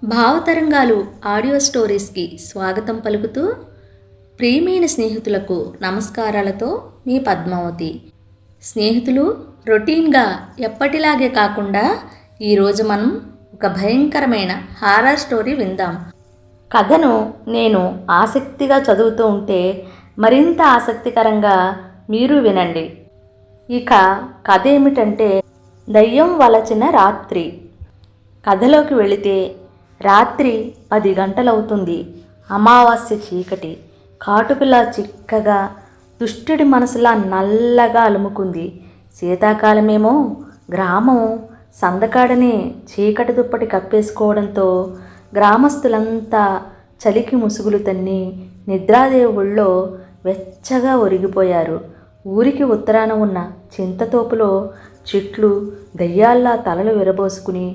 భావతరంగాలు audio స్టోరీస్కి స్వాగతం పలుకుతూ ప్రియమైన స్నేహితులకు నమస్కారాలతో మీ పద్మావతి. స్నేహితులు, రొటీన్గా ఎప్పటిలాగే కాకుండా ఈరోజు మనం ఒక భయంకరమైన హారర్ స్టోరీ విందాం. కథను నేను ఆసక్తిగా చదువుతూ ఉంటే మరింత ఆసక్తికరంగా మీరు వినండి. ఇక కథ ఏమిటంటే, దయ్యం వలచిన రాత్రి. కథలోకి వెళితే, రాత్రి 10 గంటలవుతుంది. అమావాస్య చీకటి కాటుకులా చిక్కగా, దుష్టుడి మనసులా నల్లగా అలుముకుంది. శీతాకాలమేమో గ్రామం సందకాడనే చీకటి దుప్పటి కప్పేసుకోవడంతో గ్రామస్తులంతా చలికి ముసుగులు తన్ని నిద్రాదేవుళ్ళో వెచ్చగా ఒరిగిపోయారు. ఊరికి ఉత్తరాన ఉన్న చింతతోపులో చెట్లు దయ్యాల్లా తలలు విరబోసుకుని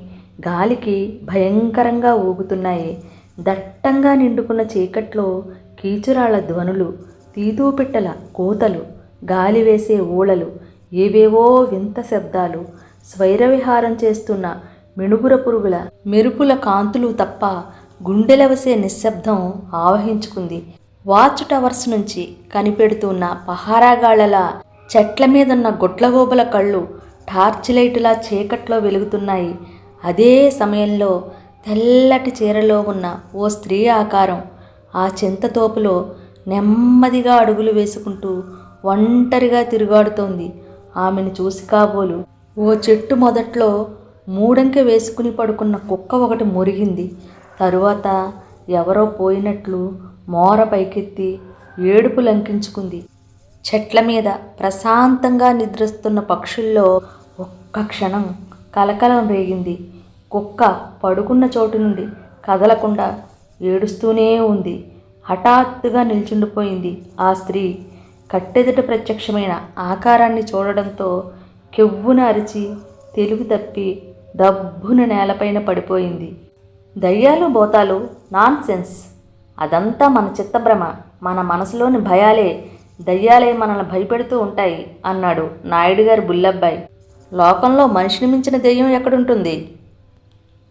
గాలికి భయంకరంగా ఊగుతున్నాయి. దట్టంగా నిండుకున్న చీకట్లో కీచురాళ్ల ధ్వనులు, తీతూపిట్టల కూతలు, గాలి వేసే ఊళలు, ఏవేవో వింత శబ్దాలు, స్వైరవిహారం చేస్తున్న మిణుగుర పురుగుల మెరుపుల కాంతులు తప్ప గుండెలవసే నిశ్శబ్దం ఆవహించుకుంది. వాచ్ టవర్స్ నుంచి కనిపెడుతున్న పహారాగాళ్లలా చెట్ల మీదున్న గుడ్లగోబల కళ్ళు టార్చ్ లైటులా చీకట్లో వెలుగుతున్నాయి. అదే సమయంలో తెల్లటి చీరలో ఉన్న ఓ స్త్రీ ఆకారం ఆ చింతతోపులో నెమ్మదిగా అడుగులు వేసుకుంటూ ఒంటరిగా తిరుగాడుతోంది. ఆమెను చూసి కాబోలు ఓ చెట్టు మొదట్లో మూడంకె వేసుకుని పడుకున్న కుక్క ఒకటి మురిగింది. తరువాత ఎవరో పోయినట్లు మోర పైకెత్తి ఏడుపు లంకించుకుంది. చెట్ల మీద ప్రశాంతంగా నిద్రిస్తున్న పక్షుల్లో ఒక్క క్షణం కలకలం రేగింది. కుక్క పడుకున్న చోటు నుండి కదలకుండా ఏడుస్తూనే ఉంది. హఠాత్తుగా నిల్చుండిపోయింది ఆ స్త్రీ. కట్టెదుట ప్రత్యక్షమైన ఆకారాన్ని చూడడంతో కెవ్వున అరిచి తెలుగు తప్పి దబ్బున నేలపైన పడిపోయింది. దయ్యాలు భూతాలు నాన్ సెన్స్, అదంతా మన చిత్తభ్రమ, మన మనసులోని భయాలే దయ్యాలే మనల్ని భయపెడుతూ ఉంటాయి అన్నాడు నాయుడుగారి బుల్లబ్బాయి. లోకంలో మనిషిని మించిన దెయ్యం ఎక్కడుంటుంది?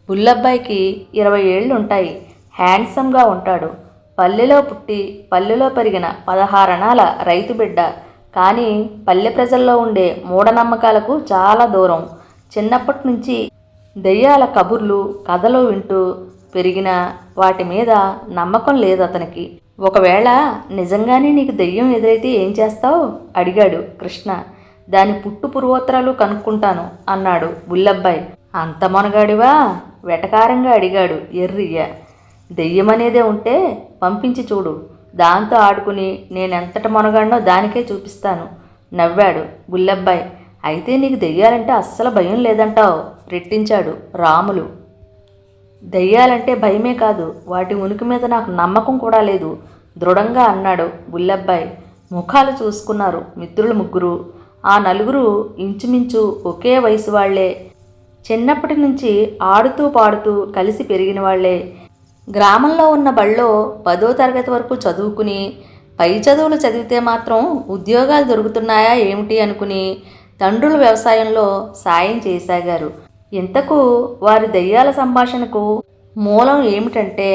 బుల్లబ్బాయికి 20 ఏళ్ళు ఉంటాయి. హ్యాండ్సమ్గా ఉంటాడు. పల్లెలో పుట్టి పల్లెలో పెరిగిన 16 అణాల రైతు బిడ్డ. కానీ పల్లె ప్రజల్లో ఉండే మూఢనమ్మకాలకు చాలా దూరం. చిన్నప్పటి నుంచి దెయ్యాల కబుర్లు కథలు వింటూ పెరిగిన వాటి మీద నమ్మకం లేదు అతనికి. ఒకవేళ నిజంగానే నీకు దెయ్యం ఎదురైతే ఏం చేస్తావు అడిగాడు కృష్ణ. దాని పుట్టు పూర్వోత్తరాలు కనుక్కుంటాను అన్నాడు బుల్లబ్బాయి. అంత మొనగాడివా? వెటకారంగా అడిగాడు ఎర్రియ్య. దెయ్యమనేదే ఉంటే పంపించి చూడు, దాంతో ఆడుకుని నేనెంతట మొనగాడినో దానికే చూపిస్తాను నవ్వాడు బుల్లబ్బాయి. అయితే నీకు దెయ్యాలంటే అస్సలు భయం లేదంటావు రెట్టించాడు రాములు. దెయ్యాలంటే భయమే కాదు, వాటి ఉనికి మీద నాకు నమ్మకం కూడా లేదు దృఢంగా అన్నాడు బుల్లబ్బాయి. ముఖాలు చూసుకున్నారు మిత్రులు ముగ్గురు. ఆ నలుగురు ఇంచుమించు ఒకే వయసు వాళ్లే. చిన్నప్పటి నుంచి ఆడుతూ పాడుతూ కలిసి పెరిగిన వాళ్లే. గ్రామంలో ఉన్న బళ్ళో 10వ తరగతి వరకు చదువుకుని పై చదువులు చదివితే మాత్రం ఉద్యోగాలు దొరుకుతున్నాయా ఏమిటి అనుకుని తండ్రుల వ్యవసాయంలో సాయం చేయసాగారు. ఇంతకు వారి దయ్యాల సంభాషణకు మూలం ఏమిటంటే,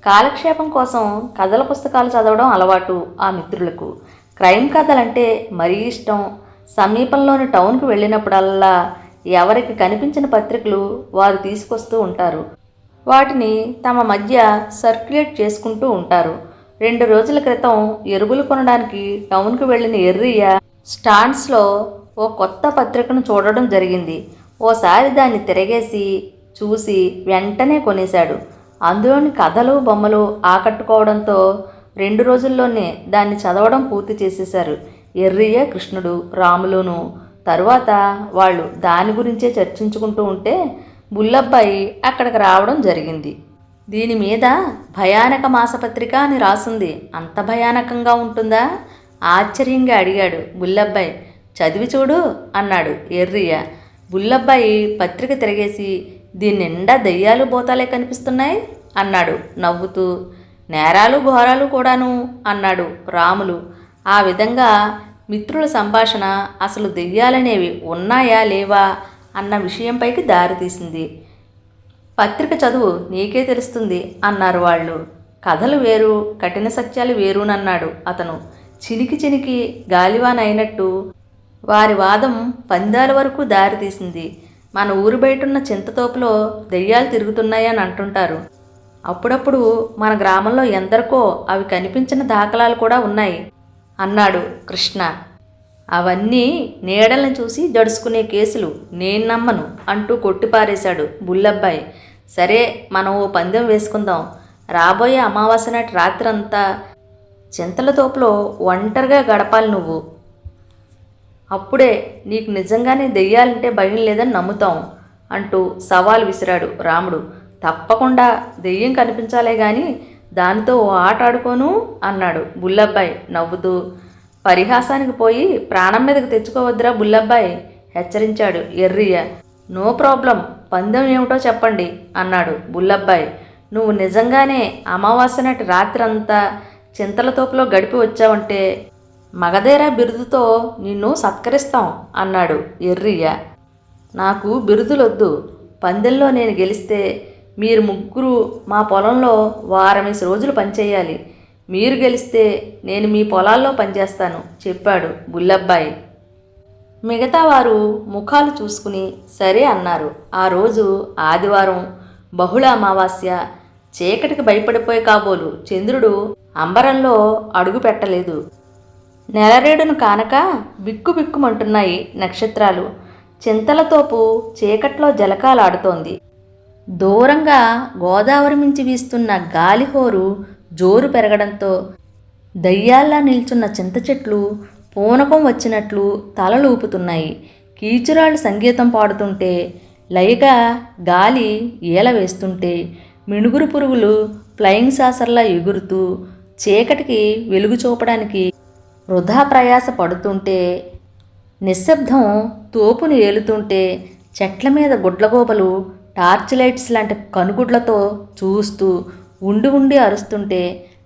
కాలక్షేపం కోసం కథల పుస్తకాలు చదవడం అలవాటు ఆ మిత్రులకు. క్రైమ్ కథలంటే మరీ ఇష్టం. సమీపంలోని టౌన్కి వెళ్ళినప్పుడల్లా ఎవరికి కనిపించిన పత్రికలు వారు తీసుకొస్తూ ఉంటారు. వాటిని తమ మధ్య సర్క్యులేట్ చేసుకుంటూ ఉంటారు. 2 రోజుల క్రితం ఎరువులు కొనడానికి టౌన్కి వెళ్ళిన ఎర్రియ్య స్టాండ్స్లో ఓ కొత్త పత్రికను చూడడం జరిగింది. ఓసారి దాన్ని తిరగేసి చూసి వెంటనే కొనేశాడు. అందులోని కథలు బొమ్మలు ఆకట్టుకోవడంతో 2 రోజుల్లోనే దాన్ని చదవడం పూర్తి చేసేశారు ఎర్రియ్య, కృష్ణుడు, రాములును. తరువాత వాళ్ళు దాని గురించే చర్చించుకుంటూ ఉంటే బుల్లబ్బాయి అక్కడికి రావడం జరిగింది. దీని మీద భయానక మాసపత్రిక అని రాసుంది. అంత భయానకంగా ఉంటుందా? ఆశ్చర్యంగా అడిగాడు బుల్లబ్బాయి. చదివి చూడు అన్నాడు ఎర్రియ్య. బుల్లబ్బాయి పత్రిక తిరగేసి, దీని నిండా దెయ్యాలు భూతాలే కనిపిస్తున్నాయి అన్నాడు నవ్వుతూ. నేరాలు ఘోరాలు కూడాను అన్నాడు రాములు. ఆ విధంగా మిత్రుల సంభాషణ అసలు దెయ్యాలనేవి ఉన్నాయా లేవా అన్న విషయంపైకి దారితీసింది. పత్రిక చదువు నీకే తెలుస్తుంది అన్నారు వాళ్ళు. కథలు వేరు, కఠిన సత్యాలు వేరునన్నాడు అతను. చినికి చినికి గాలివాన అయినట్టు వారి వాదం పందాల వరకు దారితీసింది. మన ఊరు బయటున్న చింతతోపులో దెయ్యాలు తిరుగుతున్నాయని అంటుంటారు. అప్పుడప్పుడు మన గ్రామంలో ఎందరికో అవి కనిపించిన దాఖలాలు కూడా ఉన్నాయి అన్నాడు కృష్ణ. అవన్నీ నీడల్ని చూసి జడుసుకునే కేసులు, నేను నమ్మను అంటూ కొట్టిపారేశాడు బుల్లబ్బాయి. సరే, మనం ఓ పందెం వేసుకుందాం. రాబోయే అమావాస్య నాటి రాత్రంతా చింతల తోపులో ఒంటరిగా గడపాలి నువ్వు. అప్పుడే నీకు నిజంగానే దెయ్యాలంటే భయం లేదని నమ్ముతాం అంటూ సవాల్ విసిరాడు రాముడు. తప్పకుండా దెయ్యం కనిపించాలే గాని దానితో ఓ ఆట ఆడుకోను అన్నాడు బుల్లబ్బాయి నవ్వుతూ. పరిహాసానికి పోయి ప్రాణం మీదకి తెచ్చుకోవద్దురా బుల్లబ్బాయి హెచ్చరించాడు ఎర్రియ్య. నో ప్రాబ్లం, పందెం ఏమిటో చెప్పండి అన్నాడు బుల్లబ్బాయి. నువ్వు నిజంగానే అమావాస్య నాటి రాత్రంతా చింతల తోపులో గడిపి వచ్చావంటే మగధేరా బిరుదుతో నిన్ను సత్కరిస్తాం అన్నాడు ఎర్రియ్య. నాకు బిరుదులొద్దు. పందెంలో నేను గెలిస్తే మీరు ముగ్గురు మా పొలంలో వారమేసి రోజులు పనిచేయాలి. మీరు గెలిస్తే నేను మీ పొలాల్లో పనిచేస్తాను చెప్పాడు బుల్లబ్బాయి. మిగతా వారు ముఖాలు చూసుకుని సరే అన్నారు. ఆ రోజు ఆదివారం, బహుళ అమావాస్య. చీకటికి భయపడిపోయి కాబోలు చంద్రుడు అంబరంలో అడుగు పెట్టలేదు. నెలరేడును కానక బిక్కుబిక్కుమంటున్నాయి నక్షత్రాలు. చింతలతోపు చీకట్లో జలకాలాడుతోంది. దూరంగా గోదావరి మించి వీస్తున్న గాలిహోరు జోరు పెరగడంతో దయ్యాల్లా నిల్చున్న చింత చెట్లు పూనకం వచ్చినట్లు తలలు ఊపుతున్నాయి. కీచురాళ్ళు సంగీతం పాడుతుంటే, లయగా గాలి ఈల వేస్తుంటే, మిణుగురు పురుగులు ఫ్లయింగ్ సాసర్లా ఎగురుతూ చీకటికి వెలుగు చూపడానికి వృధా ప్రయాస పడుతుంటే, నిశ్శబ్దం తోపుని ఏలుతుంటే, చెట్ల మీద గుడ్లగోబలు టార్చ్ లైట్స్ లాంటి కనుగుడ్లతో చూస్తూ ఉండి ఉండి అరుస్తుంటే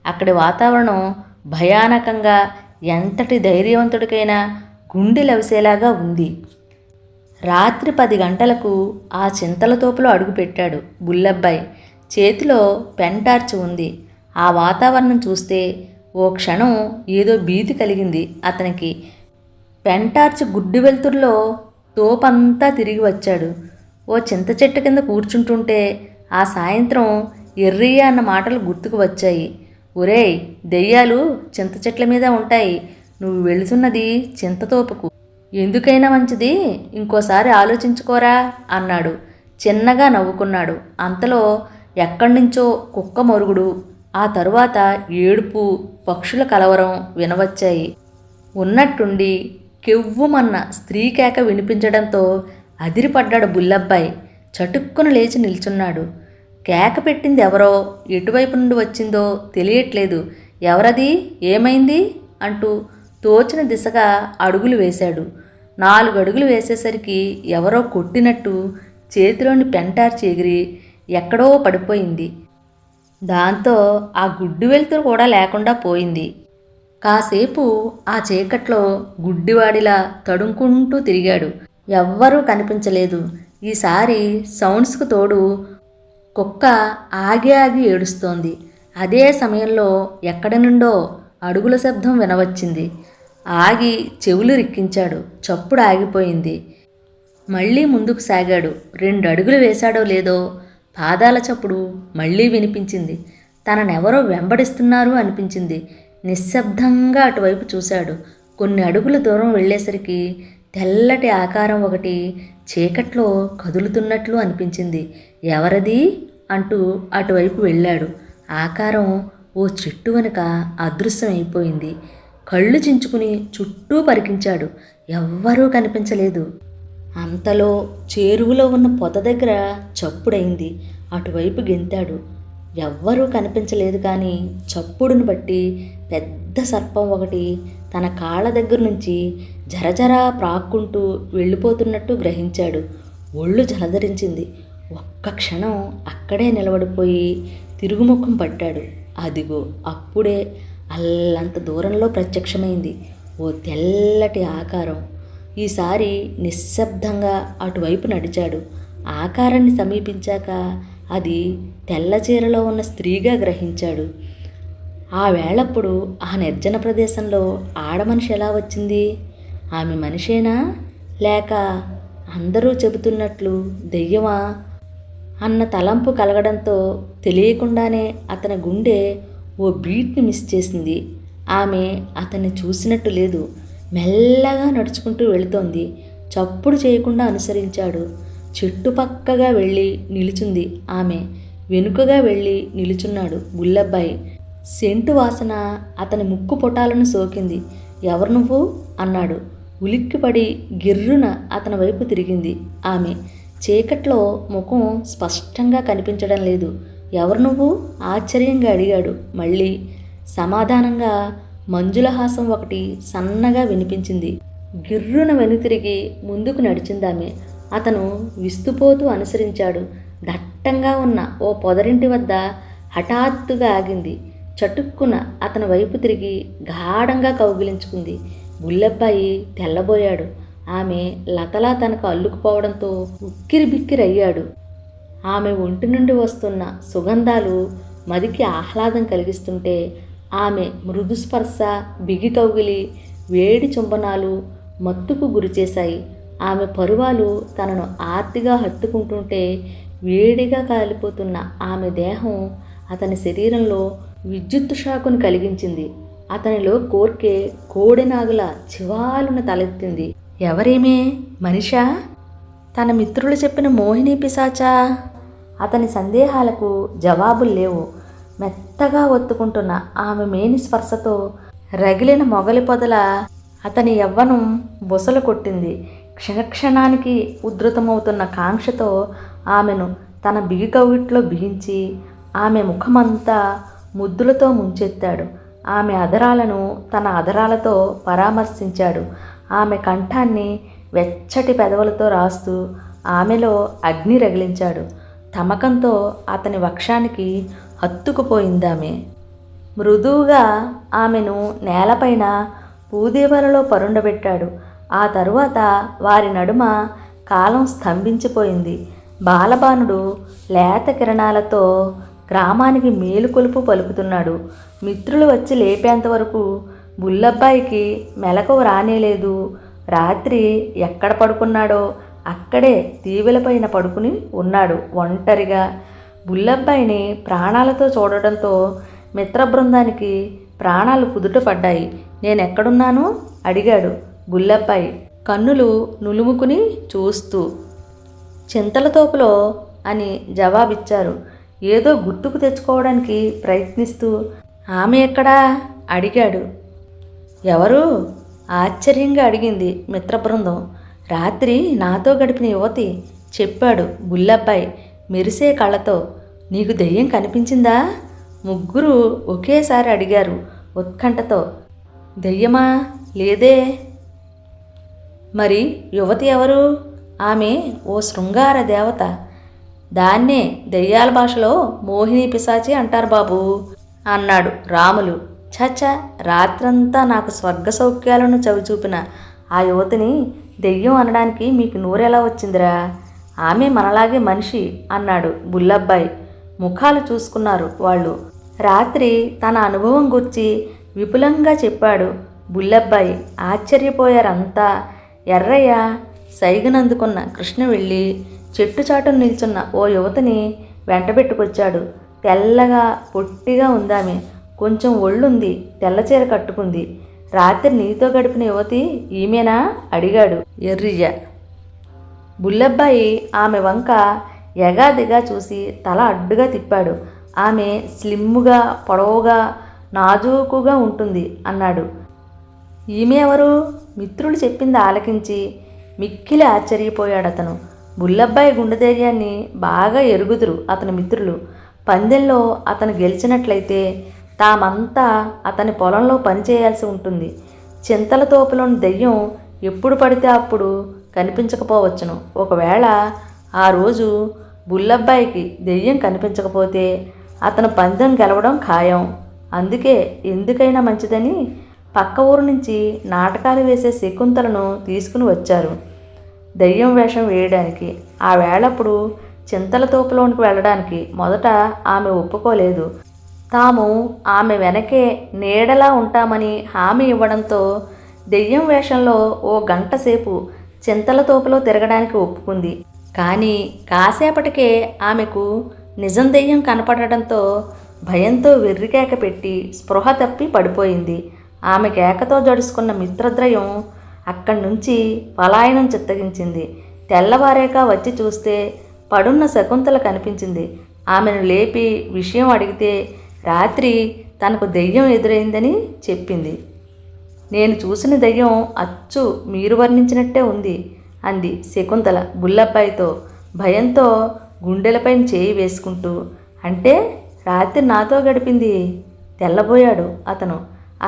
అక్కడి వాతావరణం భయానకంగా ఎంతటి ధైర్యవంతుడికైనా గుండె లవిసేలాగా ఉంది. రాత్రి 10 గంటలకు ఆ చింతల తోపులో అడుగుపెట్టాడు బుల్లబ్బాయి. చేతిలో పెన్ టార్చ్ ఉంది. ఆ వాతావరణం చూస్తే ఓ క్షణం ఏదో భీతి కలిగింది అతనికి. పెన్ టార్చ్ గుడ్డి వెలుతురులో తోపంతా తిరిగి వచ్చాడు. ఓ చింత చెట్టు కింద కూర్చుంటుంటే ఆ సాయంత్రం ఎర్రియ్య అన్న మాటలు గుర్తుకు వచ్చాయి. ఒరేయ్, దెయ్యాలు చింత చెట్ల మీద ఉంటాయి. నువ్వు వెళుతున్నది చింతతోపుకు. ఎందుకైనా మంచిది ఇంకోసారి ఆలోచించుకోరా అన్నాడు. చిన్నగా నవ్వుకున్నాడు. అంతలో ఎక్కడ్నుంచో కుక్క మొరుగుడు, ఆ తరువాత ఏడుపు, పక్షుల కలవరం వినవచ్చాయి. ఉన్నట్టుండి కెవ్వుమన్న స్త్రీ కేక వినిపించడంతో అదిరిపడ్డాడు బుల్లబ్బాయి. చటుక్కున లేచి నిల్చున్నాడు. కేక పెట్టింది ఎవరో, ఎటువైపు నుండి వచ్చిందో తెలియట్లేదు. ఎవరది, ఏమైంది అంటూ తోచిన దిశగా అడుగులు వేశాడు. 4 అడుగులు వేసేసరికి ఎవరో కొట్టినట్టు చేతిలోని పెంటార్చి ఎగిరి ఎక్కడో పడిపోయింది. దాంతో ఆ గుడ్డి వెలుతురు కూడా లేకుండా పోయింది. కాసేపు ఆ చీకట్లో గుడ్డివాడిలా తడుముకుంటూ తిరిగాడు. ఎవ్వరూ కనిపించలేదు. ఈసారి సౌండ్స్కు తోడు కుక్క ఆగి ఆగి ఏడుస్తోంది. అదే సమయంలో ఎక్కడి నుండో అడుగుల శబ్దం వినవచ్చింది. ఆగి చెవులు రిక్కించాడు. చప్పుడు ఆగిపోయింది. మళ్ళీ ముందుకు సాగాడు. 2 అడుగులు వేశాడో లేదో పాదాల చప్పుడు మళ్ళీ వినిపించింది. తననెవరో వెంబడిస్తున్నారు అనిపించింది. నిశ్శబ్దంగా అటువైపు చూశాడు. కొన్ని అడుగుల దూరం వెళ్ళేసరికి తెల్లటి ఆకారం ఒకటి చీకట్లో కదులుతున్నట్లు అనిపించింది. ఎవరది అంటూ అటువైపు వెళ్ళాడు. ఆకారం ఓ చెట్టు వెనుక అదృశ్యమైపోయింది. కళ్ళు చించుకుని చుట్టూ పరికించాడు. ఎవ్వరూ కనిపించలేదు. అంతలో చేరువలో ఉన్న పొద దగ్గర చప్పుడైంది. అటువైపు గెంతాడు. ఎవ్వరూ కనిపించలేదు. కానీ చప్పుడును బట్టి పెద్ద సర్పం ఒకటి తన కాళ్ళ దగ్గర నుంచి జరజరా ప్రాక్కుంటూ వెళ్ళిపోతున్నట్టు గ్రహించాడు. ఒళ్ళు జలధరించింది. ఒక్క క్షణం అక్కడే నిలబడిపోయి తిరుగుముఖం పట్టాడు. అదిగో అప్పుడే అల్లంత దూరంలో ప్రత్యక్షమైంది ఓ తెల్లటి ఆకారం. ఈసారి నిశ్శబ్దంగా అటువైపు నడిచాడు. ఆకారాన్ని సమీపించాక అది తెల్ల చీరలో ఉన్న స్త్రీగా గ్రహించాడు. ఆ వేళప్పుడు ఆ నిర్జన ప్రదేశంలో ఆడమనిషి ఎలా వచ్చింది? ఆమె మనిషేనా, లేక అందరూ చెబుతున్నట్లు దెయ్యమా అన్న తలంపు కలగడంతో తెలియకుండానే అతని గుండె ఓ బీట్ని మిస్ చేసింది. ఆమె అతన్ని చూసినట్టు లేదు. మెల్లగా నడుచుకుంటూ వెళుతోంది. చప్పుడు చేయకుండా అనుసరించాడు. చెట్టుపక్కగా వెళ్ళి నిలుచుంది ఆమె. వెనుకగా వెళ్ళి నిలుచున్నాడు బుల్లబ్బాయి. సెంటు వాసన అతని ముక్కు పొటాలను సోకింది. ఎవరు నువ్వు అన్నాడు. ఉలిక్కిపడి గిర్రున అతని వైపు తిరిగింది ఆమె. చీకట్లో ముఖం స్పష్టంగా కనిపించడం లేదు. ఎవరు నువ్వు ఆశ్చర్యంగా అడిగాడు మళ్ళీ. సమాధానంగా మంజులహాసం ఒకటి సన్నగా వినిపించింది. గిర్రున వెనుతిరిగి ముందుకు నడిచిందామె. అతను విస్తుపోతూ అనుసరించాడు. దట్టంగా ఉన్న ఓ పొదరింటి వద్ద హఠాత్తుగా ఆగింది. చటుక్కున అతని వైపు తిరిగి గాఢంగా కౌగిలించుకుంది. బుల్లబ్బాయి తెల్లబోయాడు. ఆమె లతలా తనకు అల్లుకుపోవడంతో ఉక్కిరిబిక్కిరయ్యాడు. ఆమె ఒంటి నుండి వస్తున్న సుగంధాలు మదికి ఆహ్లాదం కలిగిస్తుంటే ఆమె మృదుస్పర్శ, బిగి కౌగిలి, వేడి చుంబనాలు మత్తుకు గురిచేశాయి. ఆమె పరువాలు తనను ఆర్తిగా హత్తుకుంటుంటే వేడిగా కాలిపోతున్న ఆమె దేహం అతని శరీరంలో విద్యుత్ షాకును కలిగించింది. అతనిలో కోర్కే కోడెనాగుల చివాలున తలెత్తింది. ఎవరేమే? మనిషా? తన మిత్రులు చెప్పిన మోహిని పిశాచా? అతని సందేహాలకు జవాబులు లేవు. మెత్తగా ఒత్తుకుంటున్న ఆమె మేని స్పర్శతో రగిలిన మొగలి పొదల అతని యవ్వనం బుసలు కొట్టింది. క్షణక్షణానికి ఉధృతమవుతున్న కాంక్షతో ఆమెను తన బిగి కౌగిట్లో బిగించి ఆమె ముఖమంతా ముద్దులతో ముంచెత్తాడు. ఆమె అధరాలను తన అధరాలతో పరామర్శించాడు. ఆమె కంఠాన్ని వెచ్చటి పెదవులతో రాస్తూ ఆమెలో అగ్ని రగిలించాడు. తమకంతో అతని వక్షానికి హత్తుకుపోయిందామె. మృదువుగా ఆమెను నేలపైన పూదేవలలో పరుండబెట్టాడు. ఆ తరువాత వారి నడుమ కాలం స్తంభించిపోయింది. బాలబానుడు లేత కిరణాలతో గ్రామానికి మేలుకొలుపు పలుకుతున్నాడు. మిత్రులు వచ్చి లేపేంతవరకు బుల్లబ్బాయికి మెలకువ రానేలేదు. రాత్రి ఎక్కడ పడుకున్నాడో అక్కడే తీవెలపైన పడుకుని ఉన్నాడు ఒంటరిగా. బుల్లబ్బాయిని ప్రాణాలతో చూడడంతో మిత్రబృందానికి ప్రాణాలు కుదుట పడ్డాయి. నేనెక్కడున్నాను అడిగాడు బుల్లబ్బాయి కన్నులు నులుముకుని చూస్తూ. చింతలతోపులో అని జవాబిచ్చారు ఏదో గుర్తుకు తెచ్చుకోవడానికి ప్రయత్నిస్తూ. ఆమె ఎక్కడా అడిగాడు. ఎవరు? ఆశ్చర్యంగా అడిగింది మిత్రబృందం. రాత్రి నాతో గడిపిన యువతి చెప్పాడు బుల్లబ్బాయి మెరిసే కళ్ళతో. నీకు దెయ్యం కనిపించిందా? ముగ్గురు ఒకేసారి అడిగారు ఉత్కంఠతో. దెయ్యమా? లేదే. మరి యువతి ఎవరు? ఆమె ఓ శృంగార దేవత. దాన్నే దెయ్యాల భాషలో మోహిని పిశాచి అంటారు బాబు అన్నాడు రాములు. చచ, రాత్రంతా నాకు స్వర్గ సౌఖ్యాలను చవిచూపిన ఆ యువతిని దెయ్యం అనడానికి మీకు నూరెలా వచ్చిందిరా? ఆమె మనలాగే మనిషి అన్నాడు బుల్లబ్బాయి. ముఖాలు చూసుకున్నారు వాళ్ళు. రాత్రి తన అనుభవం గురించి విపులంగా చెప్పాడు బుల్లబ్బాయి. ఆశ్చర్యపోయారంతా. ఎర్రయ్య సైగనందుకున్న కృష్ణ వెళ్ళి చెట్టుచాటును నిల్చున్న ఓ యువతిని వెంటబెట్టుకొచ్చాడు. తెల్లగా పొట్టిగా ఉందామె. కొంచెం ఒళ్ళుంది. తెల్లచీర కట్టుకుంది. రాత్రి నీతో గడిపిన యువతి ఈమెనా అడిగాడు ఎర్రియ్య. బుల్లబ్బాయి ఆమె వంక ఎగాదిగా చూసి తల అడ్డుగా తిప్పాడు. ఆమె స్లిమ్ముగా, పొడవుగా, నాజూకుగా ఉంటుంది అన్నాడు. ఈమె ఎవరు? మిత్రులు చెప్పింది ఆలకించి మిక్కిలి ఆశ్చర్యపోయాడతను. బుల్లబ్బాయి గుండె ధైర్యాన్ని బాగా ఎరుగుదురు అతని మిత్రులు. పందెంలో అతను గెలిచినట్లయితే తామంతా అతని పొలంలో పనిచేయాల్సి ఉంటుంది. చింతల తోపులోని దెయ్యం ఎప్పుడు పడితే అప్పుడు కనిపించకపోవచ్చును. ఒకవేళ ఆ రోజు బుల్లబ్బాయికి దెయ్యం కనిపించకపోతే అతను పందెం గెలవడం ఖాయం. అందుకే ఎందుకైనా మంచిదని పక్క ఊరు నుంచి నాటకాలు వేసే శకుంతలను తీసుకుని వచ్చారు దెయ్యం వేషం వేయడానికి. ఆ వేళప్పుడు చింతల తోపులోనికి వెళ్ళడానికి. మొదట ఆమె ఒప్పుకోలేదు. తాము ఆమె వెనకే నీడలా ఉంటామని హామీ ఇవ్వడంతో దెయ్యం వేషంలో ఓ గంట సేపు చింతల తోపులో తిరగడానికి ఒప్పుకుంది. కానీ కాసేపటికే ఆమెకు నిజం దెయ్యం కనపడడంతో భయంతో వెర్రికేక పెట్టి స్పృహ తప్పి పడిపోయింది. ఆమె కేకతో జడుసుకున్న మిత్రద్రయం అక్కడి నుంచి పలాయనం చిత్తగించింది. తెల్లవారేక వచ్చి చూస్తే పడున్న శకుంతల కనిపించింది. ఆమెను లేపి విషయం అడిగితే రాత్రి తనకు దెయ్యం ఎదురైందని చెప్పింది. నేను చూసిన దెయ్యం అచ్చు మీరు వర్ణించినట్టే ఉంది అంది శకుంతల బుల్లబ్బాయితో భయంతో గుండెలపైన చేయి వేసుకుంటూ. అంటే రాత్రి నాతో గడిపింది. తెల్లబోయాడు అతను.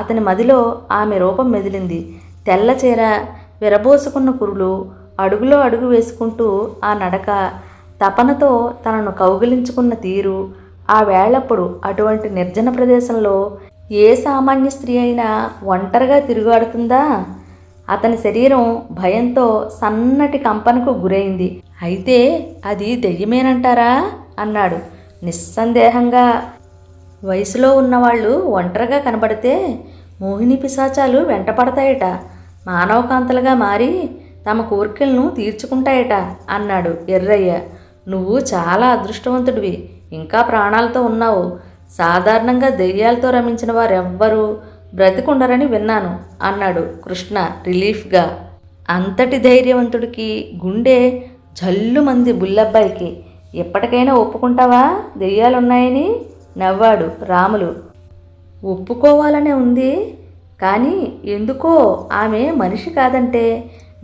అతని మదిలో ఆమె రూపం మెదిలింది. తెల్ల చీర, విరబోసుకున్న కురులు, అడుగులో అడుగు వేసుకుంటూ ఆ నడక, తపనతో తనను కౌగిలించుకున్న తీరు. ఆ వేళప్పుడు అటువంటి నిర్జన ప్రదేశంలో ఏ సామాన్య స్త్రీ అయినా ఒంటరిగా తిరుగాడుతుందా? అతని శరీరం భయంతో సన్నటి కంపనకు గురైంది. అయితే అది దెయ్యమేనంటారా అన్నాడు నిస్సందేహంగా. వయసులో ఉన్నవాళ్ళు ఒంటరిగా కనబడితే మోహిని పిశాచాలు వెంటపడతాయట. మానవకాంతలుగా మారి తమ కోరికలను తీర్చుకుంటాయట అన్నాడు ఎర్రయ్య. నువ్వు చాలా అదృష్టవంతుడివి, ఇంకా ప్రాణాలతో ఉన్నావు. సాధారణంగా దెయ్యాలతో రమించిన వారెవ్వరూ బ్రతికుండరని విన్నాను అన్నాడు కృష్ణ రిలీఫ్గా. అంతటి ధైర్యవంతుడికి గుండె జల్లుమంది బుల్లబ్బాయికి. ఎప్పటికైనా ఒప్పుకుంటావా దెయ్యాలున్నాయని? నవ్వాడు రాములు. ఒప్పుకోవాలనే ఉంది, కానీ ఎందుకో ఆమె మనిషి కాదంటే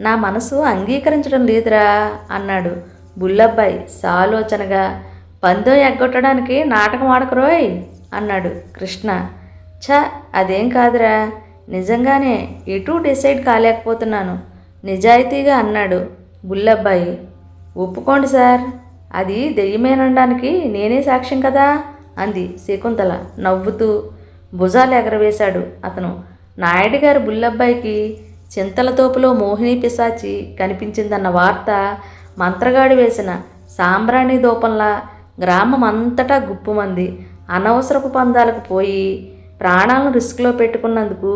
నా మనసు అంగీకరించడం లేదురా అన్నాడు బుల్లబ్బాయి సాలోచనగా. పందెం ఎగ్గొట్టడానికి నాటకం ఆడకరోయ్ అన్నాడు కృష్ణ. అదేం కాదురా, నిజంగానే ఎటూ డిసైడ్ కాలేకపోతున్నాను నిజాయితీగా అన్నాడు బుల్లబ్బాయి. ఒప్పుకోండి సార్, అది దెయ్యమేనడానికి నేనే సాక్ష్యం కదా అంది శకుంతల నవ్వుతూ. భుజాలు ఎగరవేశాడు అతను. నాయుడు గారు బుల్లబ్బాయికి చింతల తోపులో మోహిని పిశాచి కనిపించిందన్న వార్త మంత్రగాడి వేసిన సాంబ్రాణి దూపంలా గ్రామం అంతటా గుప్పుమంది. అనవసరపు పందాలకు పోయి ప్రాణాలను రిస్క్లో పెట్టుకున్నందుకు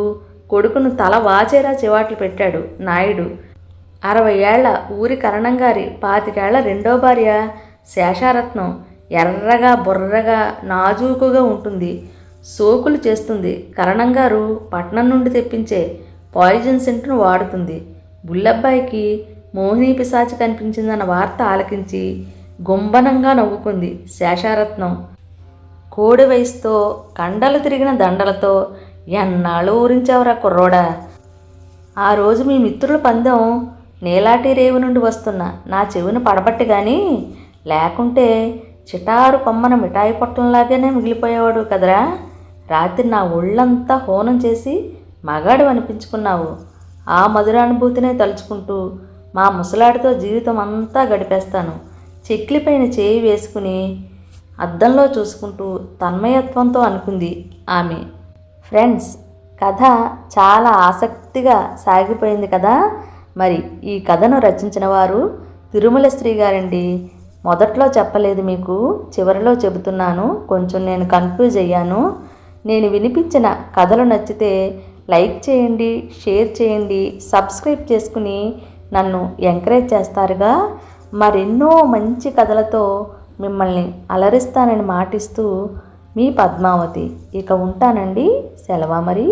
కొడుకును తల వాచేరా చివాట్లు పెట్టాడు నాయుడు. 60 ఏళ్ల ఊరి కరణంగారి 25 ఏళ్ల రెండో భార్య శేషారత్నం ఎర్రగా బుర్రగా నాజూకుగా ఉంటుంది. సోకులు చేస్తుంది. కరణంగారు పట్నం నుండి తెప్పించే పాయిజన్ సెంటును వాడుతుంది. బుల్లబ్బాయికి మోహిని పిశాచి కనిపించిందన్న వార్త ఆలకించి గుంబనంగా నవ్వుకుంది శేషారత్నం. కోడి వయసుతో కండలు తిరిగిన దండలతో ఎన్నాళ్ళు ఊరించావురా కుర్రోడా. ఆ రోజు మీ మిత్రుల పందెం నీలాటి రేవు నుండి వస్తున్న నా చెవిని పడబట్టి కానీ లేకుంటే చిటారు కొమ్మన మిఠాయి పొట్టంలాగానే మిగిలిపోయేవాడు కదరా. రాత్రి నా ఒళ్ళంతా హోనం చేసి మగాడు అనిపించుకున్నావు. ఆ మధురానుభూతినే తలుచుకుంటూ మా ముసలాడితో జీవితం అంతా గడిపేస్తాను. చెక్లిపైన చేయి వేసుకుని అద్దంలో చూసుకుంటూ తన్మయత్వంతో అనుకుంది ఆమె. ఫ్రెండ్స్, కథ చాలా ఆసక్తిగా సాగిపోయింది కదా. మరి ఈ కథను రచించిన వారు తిరుమల శ్రీ గారండి. మొదట్లో చెప్పలేదు మీకు, చివరిలో చెబుతున్నాను. కొంచెం నేను కన్ఫ్యూజ్ అయ్యాను. నేను వినిపించిన కథలు నచ్చితే లైక్ చేయండి, షేర్ చేయండి, సబ్స్క్రైబ్ చేసుకుని నన్ను ఎంకరేజ్ చేస్తారుగా. మరెన్నో మంచి కథలతో మిమ్మల్ని అలరిస్తానని మాటిస్తూ మీ పద్మావతి. ఇక ఉంటానండి, సెలవా మరి.